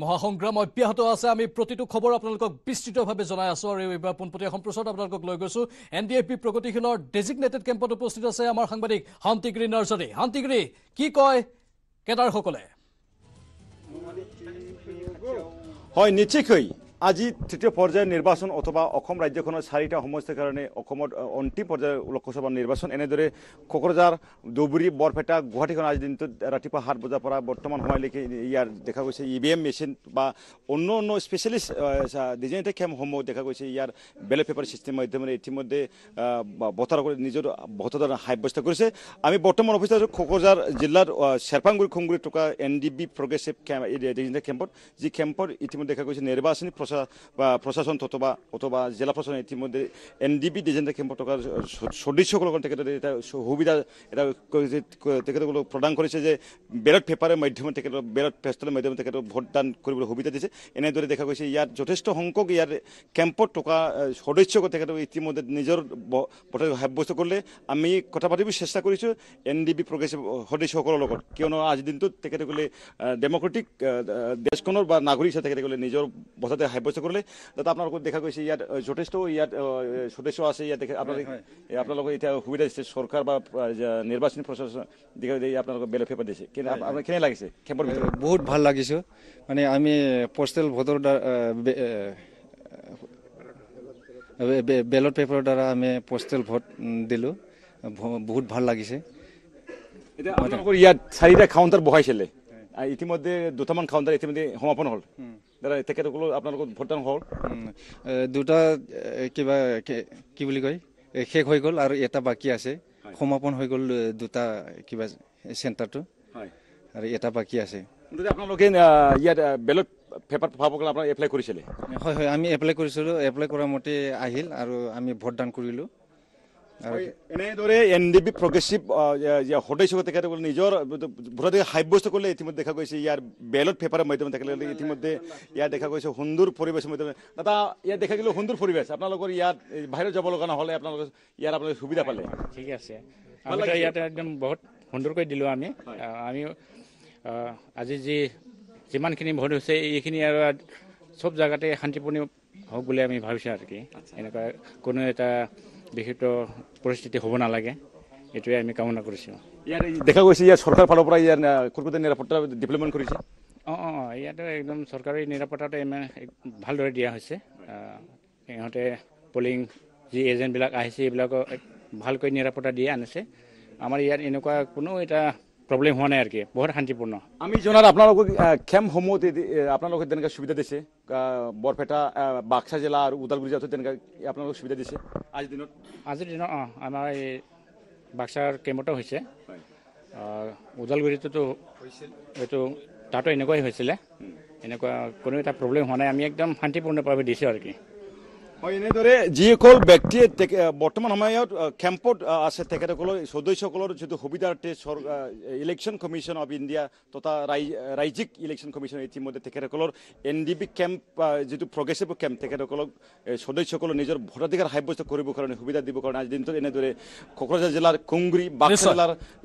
মহাসংগ্ৰাম অব্যাহত আছে। আমি প্ৰতিটো খবৰ আপোনালোকক বিস্তৃতভাৱে জনাই আছো আৰু এইবাৰ পোনপটীয়া সম্প্ৰচাৰত আপোনালোকক লৈ গৈছো। এনডিএফবি প্ৰগতিশীলৰ ডেজিগনেটেড কেম্পত উপস্থিত আছে আমাৰ সাংবাদিক শান্তিগিৰি নাৰ্জাৰী। শান্তিগিৰি, কি কয় কেডাৰসকলে? হয়, নিশ্চয়কৈ আজি তৃতীয় পৰ্যায়ৰ নিৰ্বাচন অথবা অসম ৰাজ্যখনৰ 4টা সমষ্টিৰ কাৰণে অসমত অন্তিম পৰ্যায়ৰ লোকসভা নিৰ্বাচন এনেদৰে কোকৰাঝাৰ, ধুবুৰী, বৰপেটা, গুৱাহাটীখন আজি দিনটোত ৰাতিপুৱা 7 বজাৰ পৰা বৰ্তমান সময়লৈকে ইয়াৰ দেখা গৈছে ইভিএম মেচিন বা অন্য স্পেচিয়েলিষ্ট ডিজিটেল কেম্পসমূহ দেখা গৈছে। ইয়াৰ বেলেট পেপাৰ ছিষ্টেমৰ মাধ্যমেৰে ইতিমধ্যে ভোটাৰ নিজৰ ভোটাধিকাৰ সাব্যস্ত কৰিছে। আমি বৰ্তমান অৱস্থিত আছোঁ কোকৰাঝাৰ জিলাৰ চেৰপাংগুৰি খুংগুৰিত থকা এনডিবি প্ৰগ্ৰেছিভ কেম্প ডিজিটেল কেম্পত, যি কেম্পত ইতিমধ্যে দেখা গৈছে নিৰ্বাচনী প্ৰশাসন অথবা জিলা প্ৰশাসন ইতিমধ্যে এনডিবি ডিজিটেল কেম্পত থকা সদস্যসকলক তেখেতে এটা সুবিধা এটা তেখেতসকলক প্ৰদান কৰিছে যে বেলট পেপাৰৰ মাধ্যমে তেখেতৰ বেলট পেষ্টলৰ মাধ্যমে তেখেতক ভোটদান কৰিবলৈ সুবিধা দিছে। এনেদৰে দেখা গৈছে ইয়াত যথেষ্ট সংখ্যক ইয়াৰ কেম্পত থকা সদস্যক তেখেতক ইতিমধ্যে নিজৰ ভোটাধিকাৰ সাব্যস্ত কৰিলে। আমি কথা পাতিব চেষ্টা কৰিছোঁ এনডিবি প্ৰগ্ৰেছিভ সদস্যসকলৰ লগত, কিয়নো আজিৰ দিনটোত তেখেতসকলে ডেমক্ৰেটিক দেশখনৰ বা নাগৰিক হিচাপে তেখেতসকলে নিজৰ ভোটাধিকাৰ সাব্যস্ত কৰিলে। তাতে আপোনালোকক দেখা গৈছে ইয়াত যথেষ্ট ইয়াত সদস্য আছে। ইয়াত আপোনালোকে এতিয়া সুবিধা দিছে চৰকাৰ বা নিৰ্বাচনী প্ৰশাসন আপোনালোকক বেলেট পেপাৰ দিছে। আপোনাৰ কেনে লাগিছে কেম্পৰ ভিতৰত? বহুত ভাল লাগিছে। মানে আমি পোষ্টেল ভোটৰ বেলট পেপাৰৰ দ্বাৰা আমি পোষ্টেল ভোট দিলোঁ, বহুত ভাল লাগিছে। এতিয়া আপোনালোকৰ ইয়াত 4টা কাউণ্টাৰ বহাইছিলে, ইতিমধ্যে 2টামান কাউণ্টাৰ ইতিমধ্যে সমাপন হ'ল। তেখেতসকলৰ আপোনালোকৰ ভোটদান হ'ল? 2টা কিবা কি বুলি কয় শেষ হৈ গ'ল আৰু এটা বাকী আছে। সমাপন হৈ গ'ল 2টা কিবা চেণ্টাৰটো, আৰু এটা বাকী আছে। আপোনালোকে ইয়াত বেলট পেপাৰ পাবৰ কাৰণে আপোনালোকে এপ্লাই কৰিছিলে? হয় হয়, আমি এপ্লাই কৰিছিলোঁ। এপ্লাই কৰা মতে আহিল আৰু আমি ভোটদান কৰিলোঁ। এনেদৰে এনডিবি প্ৰগ্ৰেছিভ সদস্য তেখেতসকলে নিজৰ ভোটাধিকাৰ সাব্যস্ত কৰিলে। ইতিমধ্যে দেখা গৈছে ইয়াৰ বেলট পেপাৰৰ মাধ্যমে তেখেতসকলে ইতিমধ্যে ইয়াত দেখা গৈছে সুন্দৰ পৰিৱেশৰ মাধ্যমে। দাদা, ইয়াত দেখা গ'লেও সুন্দৰ পৰিৱেশ। আপোনালোকৰ ইয়াত বাহিৰত যাব লগা নহ'লে আপোনালোকে ইয়াত আপোনালোকে সুবিধা পালে? ঠিক আছে, আমি ইয়াতে একদম বহুত সুন্দৰকৈ দিলোঁ। আমি আজি যিমানখিনি ভোট হৈছে এইখিনি আৰু চব জেগাতে শান্তিপূৰ্ণ হওক বুলি আমি ভাবিছোঁ আৰু কি এনেকুৱা কোনো এটা বিশেষ পৰিস্থিতি হ'ব নালাগে, এইটোৱে আমি কামনা কৰিছোঁ। ইয়াত দেখা গৈছে ইয়াত চৰকাৰৰ ফালৰ পৰা ইয়াৰ কলকাতা নিৰাপত্তা ডেভেলপমেণ্ট কৰিছে। ইয়াতে একদম চৰকাৰী নিৰাপত্তাটো ভালদৰে দিয়া হৈছে। সিহঁতে পলিং যি এজেণ্টবিলাক আহিছে এইবিলাকক ভালকৈ নিৰাপত্তা দিয়ে আনিছে। আমাৰ ইয়াত এনেকুৱা কোনো এটা প্ৰব্লেম হোৱা নাই আৰু কি, বহুত শান্তিপূৰ্ণ। আমি জনাত আপোনালোকক কেম্পসমূহত আপোনালোকে তেনেকৈ সুবিধা দিছে? বৰপেটা, বাক্সা জিলা আৰু ওদালগুৰি জিলাতো তেনেকৈ আপোনালোকক সুবিধা দিছে আজিৰ দিনত? আমাৰ এই বাক্সাৰ কেম্পতো হৈছে, ওদালগুৰিটোতো এইটো তাতো এনেকুৱাই হৈছিলে। এনেকুৱা কোনো এটা প্ৰব্লেম হোৱা নাই। আমি একদম শান্তিপূৰ্ণভাৱে দিছোঁ আৰু কি। হয়, এনেদৰে যিসকল ব্যক্তিয়ে বৰ্তমান সময়ত কেম্পত আছে তেখেতসকলৰ সদস্যসকলৰ যিটো সুবিধাৰ্থে ইলেকশ্যন কমিশ্যন অফ ইণ্ডিয়া তথা ৰাজ্যিক ইলেকশ্যন কমিশ্যন ইতিমধ্যে তেখেতসকলৰ এনডিবি কেম্প যিটো প্ৰগ্ৰেছিভ কেম্প তেখেতসকলক সদস্যসকলৰ নিজৰ ভোটাধিকাৰ সাব্যস্ত কৰিবৰ কাৰণে সুবিধা দিবৰ কাৰণে আজিৰ দিনটোত এনেদৰে কোকৰাঝাৰ জিলাৰ কুংগুৰি, বাক্সা জিলাৰ